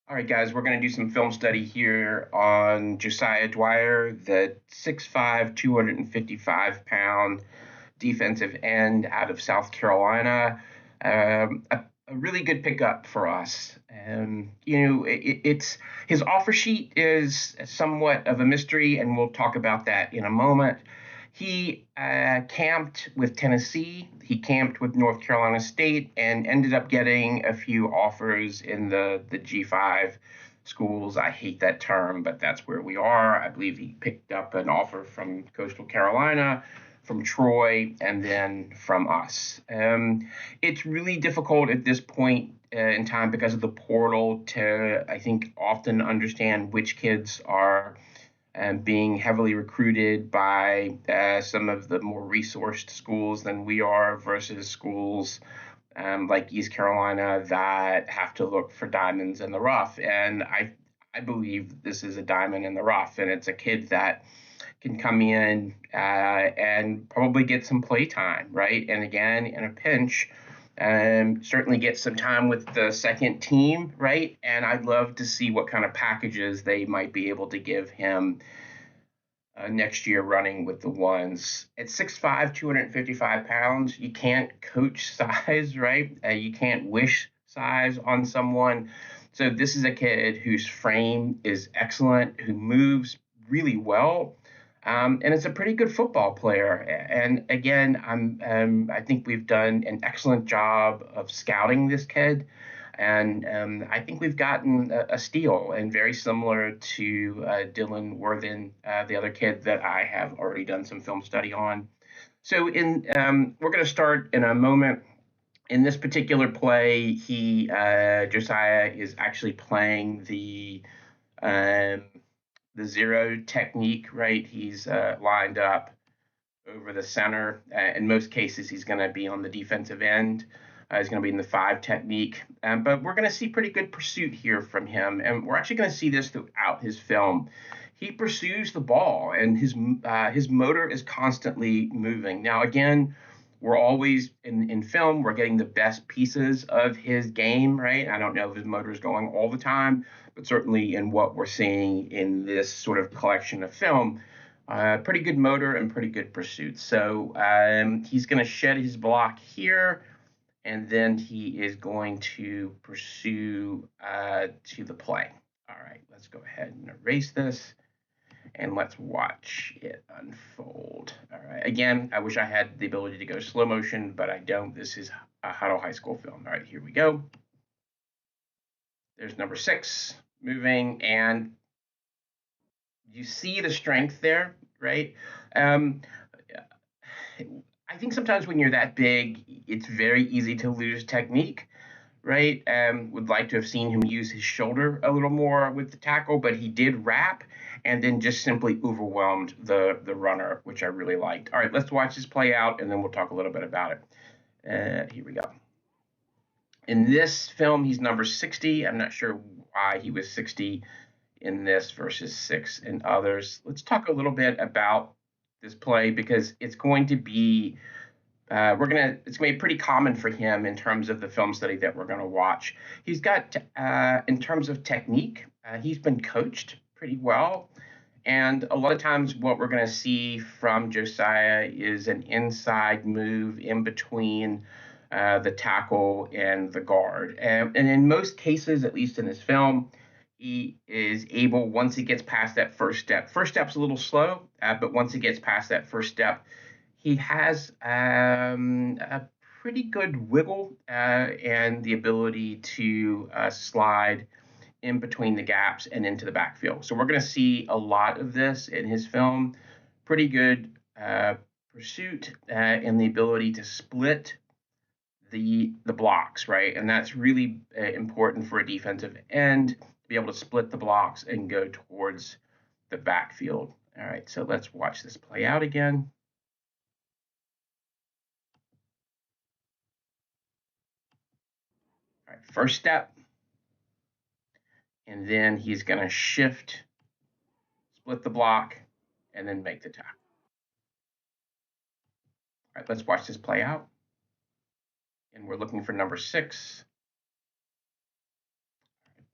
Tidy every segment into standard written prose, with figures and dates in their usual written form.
All right, guys, we're going to do some film study here on Josiah Dwyer, the 6'5", 255-pound defensive end out of South Carolina. A really good pickup for us. It's his offer sheet is somewhat of a mystery, and we'll talk about that in a moment. He camped with Tennessee. He camped with North Carolina State and ended up getting a few offers in the G5 schools. I hate that term, but that's where we are. I believe he picked up an offer from Coastal Carolina, from Troy, and then from us. It's really difficult at this point in time because of the portal to, I think, often understand which kids are being heavily recruited by some of the more resourced schools than we are versus schools like East Carolina that have to look for diamonds in the rough. And I believe this is a diamond in the rough, and it's a kid that can come in and probably get some play time, right? And again, in a pinch, certainly get some time with the second team, right? And I'd love to see what kind of packages they might be able to give him next year running with the ones. At 6'5", 255 pounds, you can't coach size, right? You can't wish size on someone. So this is a kid whose frame is excellent, who moves really well, and is a pretty good football player. And again, I think we've done an excellent job of scouting this kid. And I think we've gotten a steal, and very similar to Dylan Worthen, the other kid that I have already done some film study on. So we're going to start in a moment. In this particular play, Josiah is actually playing um, the zero technique, right? He's lined up over the center. In most cases, he's going to be on the defensive end. He's going to be in the five technique. But we're going to see pretty good pursuit here from him. And we're actually going to see this throughout his film. He pursues the ball, and his motor is constantly moving. Now, again, we're always in film, we're getting the best pieces of his game, right? I don't know if his motor is going all the time, but certainly in what we're seeing in this sort of collection of film, pretty good motor and pretty good pursuit. So he's going to shed his block here, and then he is going to pursue to the play. All right, let's go ahead and erase this, and let's watch it unfold. All right, again, I wish I had the ability to go slow motion, but I don't. This is a Huddle High School film. All right, here we go. There's number 6 moving, and you see the strength there, right? Um, I think sometimes when you're that big, it's very easy to lose technique, right? Would like to have seen him use his shoulder a little more with the tackle, but he did wrap and then just simply overwhelmed the runner, which I really liked. All right, let's watch this play out, and then we'll talk a little bit about it. Here we go. In this film, he's number 60. I'm not sure why he was 60 in this versus 6 in others. Let's talk a little bit about this play because it's going to be it's going to be pretty common for him in terms of the film study that we're going to watch. He's got, in terms of technique, he's been coached pretty well. And a lot of times what we're going to see from Josiah is an inside move in between the tackle and the guard. And in most cases, at least in this film, he is able, once he gets past that first step's a little slow, but once he gets past that first step, he has a pretty good wiggle and the ability to slide in between the gaps and into the backfield. So we're going to see a lot of this in his film. Pretty good pursuit and the ability to split the blocks, right? And that's really important for a defensive end to be able to split the blocks and go towards the backfield. All right, so let's watch this play out again. All right, first step, and then he's going to shift, split the block, and then make the tackle. All right, let's watch this play out. And we're looking for number 6.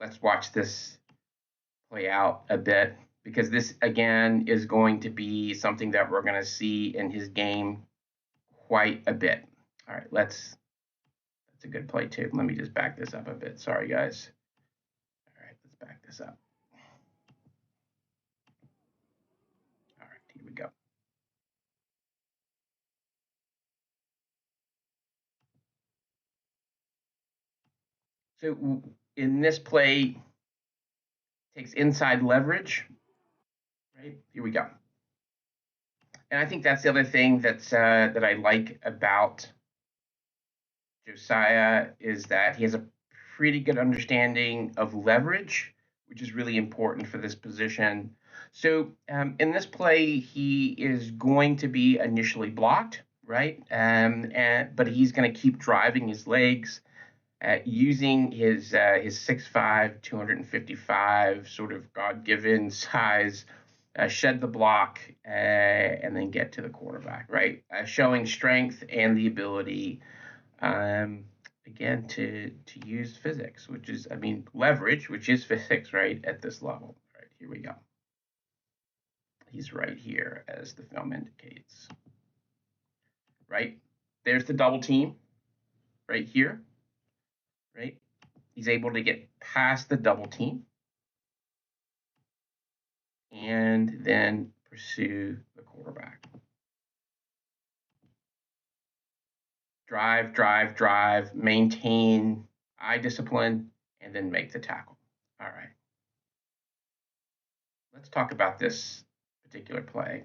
let's watch this play out a bit, because this again is going to be something that we're going to see in his game quite a bit. All right, that's a good play too. Let me just back this up a bit. Sorry, guys. All right, let's back this up. All right, here we go. So in this play, takes inside leverage, right? Here we go. And I think that's the other thing that I like about Josiah is that he has a pretty good understanding of leverage, which is really important for this position. So in this play, he is going to be initially blocked, right? But he's going to keep driving his legs, using his 6'5", 255 sort of God-given size, shed the block, and then get to the quarterback, right? Showing strength and the ability, again, to use physics, which is, I mean, leverage, which is physics, right, at this level. All right, here we go. He's right here, as the film indicates. Right? There's the double team right here, right? He's able to get past the double team and then pursue the quarterback. Drive, drive, drive, maintain eye discipline, and then make the tackle. All right. Let's talk about this particular play.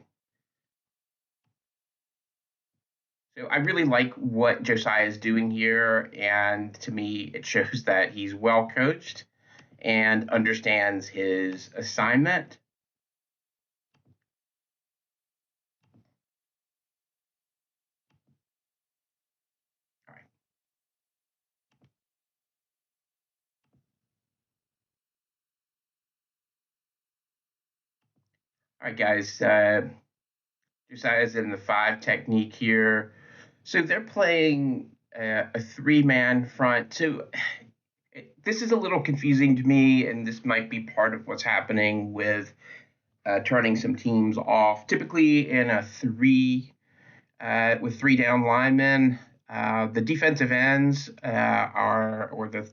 So I really like what Josiah is doing here, and to me, it shows that he's well coached and understands his assignment. All right. All right, guys. Josiah's in the 5 technique here. So they're playing a 3-man front. So this is a little confusing to me, and this might be part of what's happening with turning some teams off. Typically in a 3 with 3 down linemen, the defensive ends or the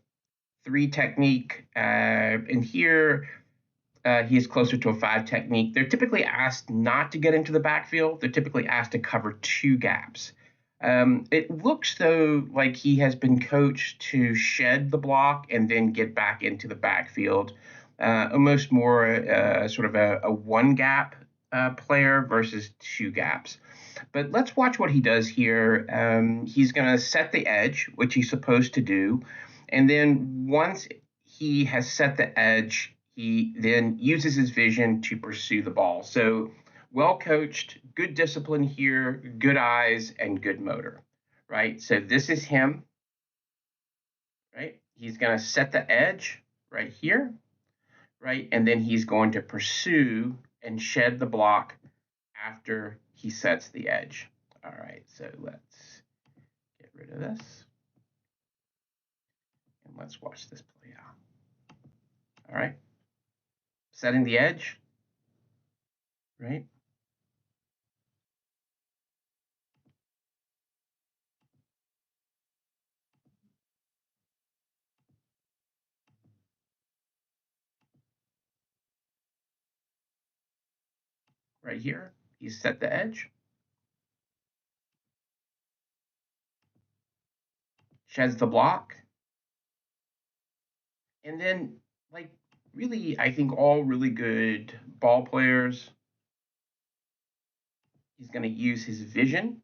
3 technique. And here he is closer to a 5 technique. They're typically asked not to get into the backfield. They're typically asked to cover 2 gaps. It looks, though, like he has been coached to shed the block and then get back into the backfield, almost more sort of a 1-gap player versus 2 gaps. But let's watch what he does here. He's going to set the edge, which he's supposed to do. And then once he has set the edge, he then uses his vision to pursue the ball. So well coached, good discipline here, good eyes, and good motor, right? So this is him, right? He's going to set the edge right here, right? And then he's going to pursue and shed the block after he sets the edge. All right, so let's get rid of this. And let's watch this play out. All right. Setting the edge, right? Right here, he's set the edge, sheds the block, and then, like, really, I think all really good ball players, he's going to use his vision,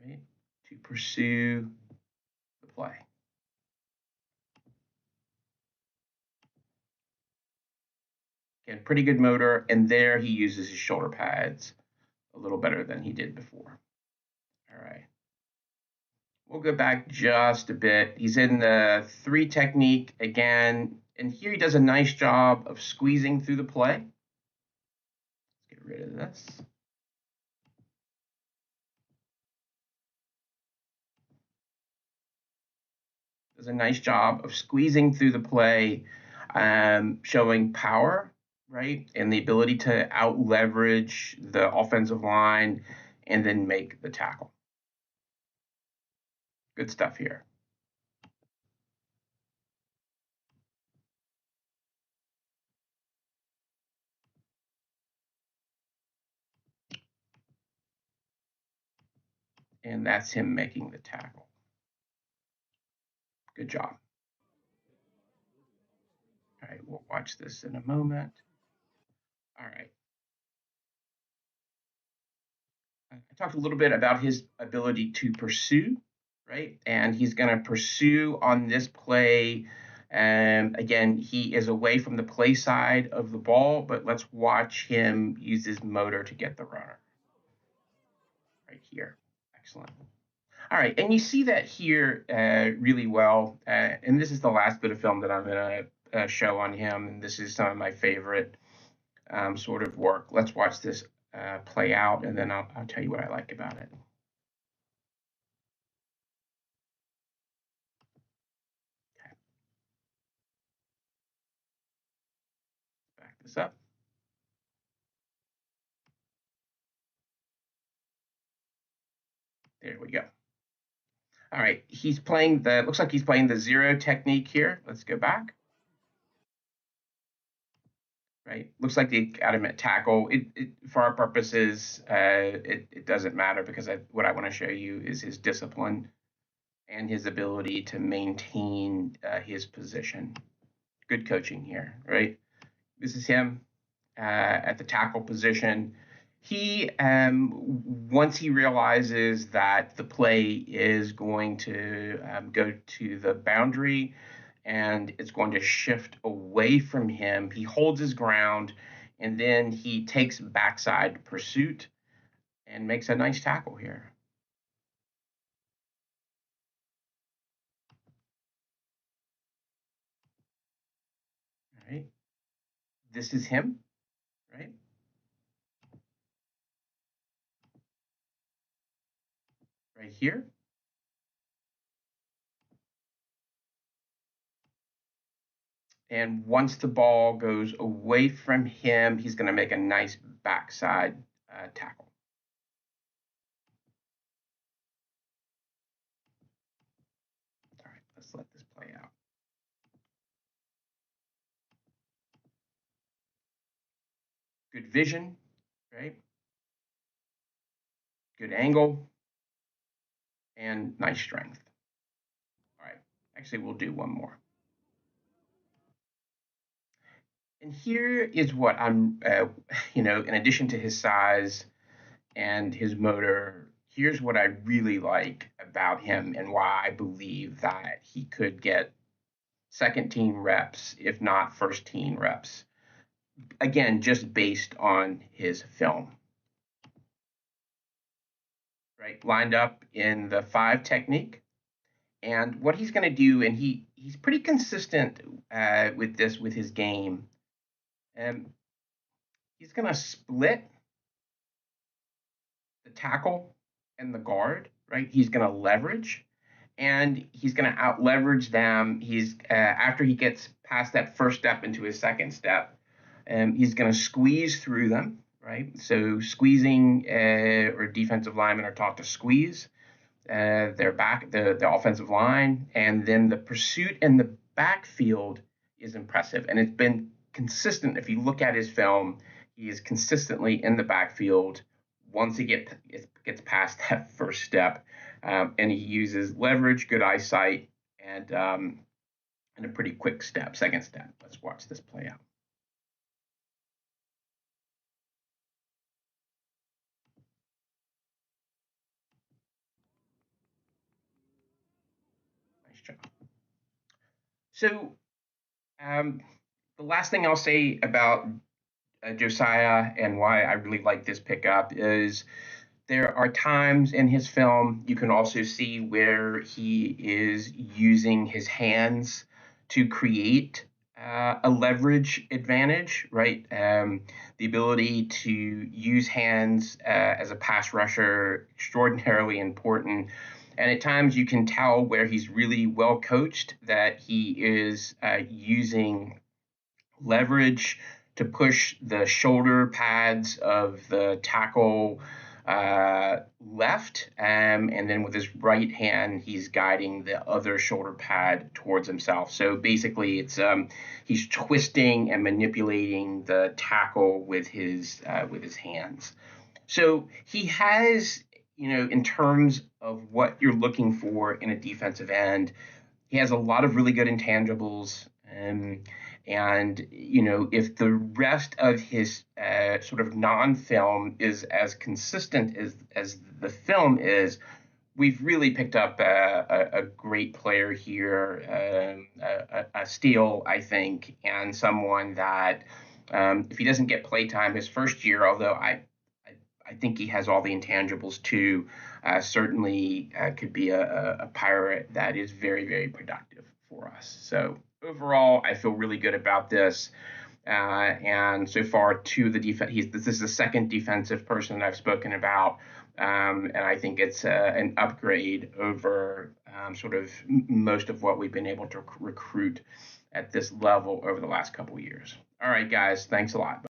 right, to pursue the play. Again, pretty good motor, and there he uses his shoulder pads a little better than he did before. All right. We'll go back just a bit. He's in the 3 technique again, and here he does a nice job of squeezing through the play. Let's get rid of this. does a nice job of squeezing through the play, showing power, right, and the ability to out leverage the offensive line and then make the tackle. Good stuff here. And that's him making the tackle. Good job. All right, we'll watch this in a moment. All right. I talked a little bit about his ability to pursue, right? And he's going to pursue on this play. And again, he is away from the play side of the ball, but let's watch him use his motor to get the runner right here. Excellent. All right, and you see that here really well. And this is the last bit of film that I'm going to show on him. And this is some of my favorite sort of work. Let's watch this play out, and then I'll tell you what I like about it. Okay. Back this up. There we go. All right, looks like he's playing the zero technique here. Let's go back. Right, looks like they got him at tackle. For our purposes, it doesn't matter because what I want to show you is his discipline and his ability to maintain his position. Good coaching here, right? This is him at the tackle position. He once he realizes that the play is going to go to the boundary and it's going to shift away from him, he holds his ground and then he takes backside pursuit and makes a nice tackle here. All right. This is him, right? Right here. And once the ball goes away from him, he's going to make a nice backside tackle. All right, let's let this play out. Good vision, right? Good angle, and nice strength. All right, actually, we'll do one more. And here is what I'm, in addition to his size and his motor, here's what I really like about him and why I believe that he could get second team reps, if not first team reps. Again, just based on his film. Right, lined up in the 5 technique. And what he's going to do, and he's pretty consistent with his game. He's going to split the tackle and the guard, right? He's going to leverage, and he's going to out leverage them. He's after he gets past that first step into his second step, he's going to squeeze through them, right? So squeezing or defensive linemen are taught to squeeze their back, the offensive line, and then the pursuit in the backfield is impressive, and it's been consistent. If you look at his film, he is consistently in the backfield once he gets past that first step, and he uses leverage, good eyesight, and a pretty quick second step. Let's watch this play out. Nice job. So the last thing I'll say about Josiah and why I really like this pickup is there are times in his film you can also see where he is using his hands to create a leverage advantage, right? The ability to use hands as a pass rusher, extraordinarily important. And at times you can tell where he's really well coached, that he is using leverage to push the shoulder pads of the tackle left, and then with his right hand, he's guiding the other shoulder pad towards himself. So basically, it's he's twisting and manipulating the tackle with his hands. So he has, in terms of what you're looking for in a defensive end, he has a lot of really good intangibles. And if the rest of his sort of non-film is as consistent as the film is, we've really picked up a great player here, a steal, I think, and someone that, if he doesn't get playtime his first year, although I think he has all the intangibles too, certainly could be a Pirate that is very, very productive for us. So overall, I feel really good about this. And so far, this is the second defensive person I've spoken about. And I think it's an upgrade over sort of most of what we've been able to recruit at this level over the last couple of years. All right, guys, thanks a lot.